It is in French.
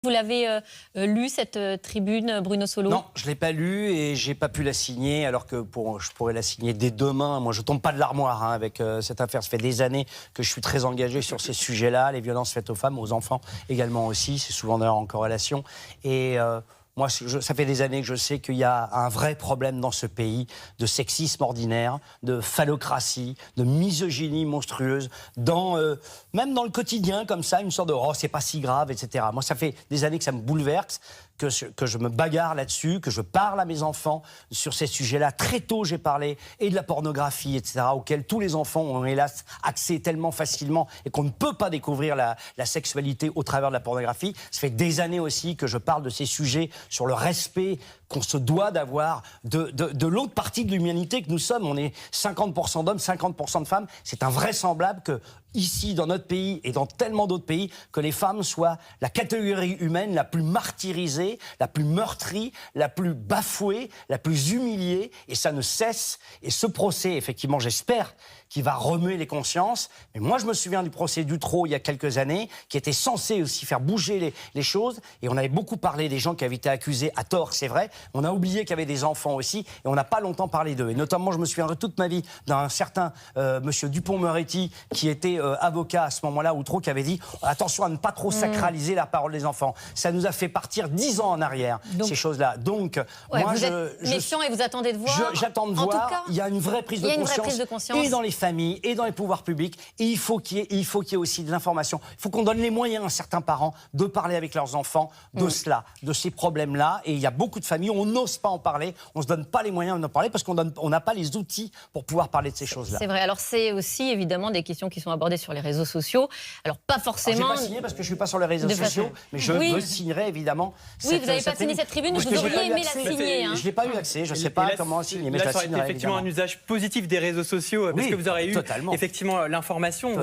Vous l'avez lu, cette tribune, Bruno Solo? Non, je ne l'ai pas lu et je n'ai pas pu la signer, alors que je pourrais la signer dès demain. Moi, je ne tombe pas de l'armoire avec cette affaire. Ça fait des années que je suis très engagé sur ces sujets-là, les violences faites aux femmes, aux enfants également aussi. C'est souvent d'ailleurs en corrélation. Et moi, ça fait des années que je sais qu'il y a un vrai problème dans ce pays de sexisme ordinaire, de phallocratie, de misogynie monstrueuse, même dans le quotidien, comme ça, une sorte de « oh, c'est pas si grave », etc. Moi, ça fait des années que ça me bouleverse, que je me bagarre là-dessus, que je parle à mes enfants sur ces sujets-là. Très tôt, j'ai parlé et de la pornographie, etc., auquel tous les enfants ont hélas accès tellement facilement et qu'on ne peut pas découvrir la sexualité au travers de la pornographie. Ça fait des années aussi que je parle de ces sujets sur le respect qu'on se doit d'avoir de l'autre partie de l'humanité que nous sommes. On est 50% d'hommes, 50% de femmes. C'est invraisemblable que ici, dans notre pays et dans tellement d'autres pays, que les femmes soient la catégorie humaine la plus martyrisée, la plus meurtrie, la plus bafouée, la plus humiliée, et ça ne cesse. Et ce procès, effectivement, j'espère qu'il va remuer les consciences. Mais moi, je me souviens du procès Dutroux il y a quelques années, qui était censé aussi faire bouger les choses. Et on avait beaucoup parlé des gens qui avaient été accusés à tort, c'est vrai. On a oublié qu'il y avait des enfants aussi, et on n'a pas longtemps parlé d'eux. Et notamment, je me souviendrai toute ma vie d'un certain monsieur Dupond-Moretti, qui était avocat à ce moment-là, ou trop, qui avait dit « attention à ne pas trop sacraliser la parole des enfants ». Ça nous a fait partir 10 ans en arrière, ces choses-là. Donc, ouais, moi, vous êtes méfiant et vous attendez de voir. J'attends de voir. Il y a une vraie prise de conscience. Et dans les familles, et dans les pouvoirs publics. Et il faut qu'il y ait aussi de l'information. Il faut qu'on donne les moyens à certains parents de parler avec leurs enfants de cela, de ces problèmes-là. Et il y a beaucoup de familles où on n'ose pas en parler, on ne se donne pas les moyens d'en parler parce qu'on n'a pas les outils pour pouvoir parler de ces choses-là. C'est vrai. Alors, c'est aussi évidemment des questions qui sont abordées sur les réseaux sociaux. Alors, pas forcément. Je n'ai pas signé parce que je ne suis pas sur les réseaux sociaux, mais je me signerai évidemment. Oui, vous n'avez pas signé cette tribune, vous auriez aimé la signer. Je n'ai pas eu accès, je ne sais pas comment signer. Mais là, ça aurait été effectivement un usage positif des réseaux sociaux, parce que vous aurez eu effectivement l'information.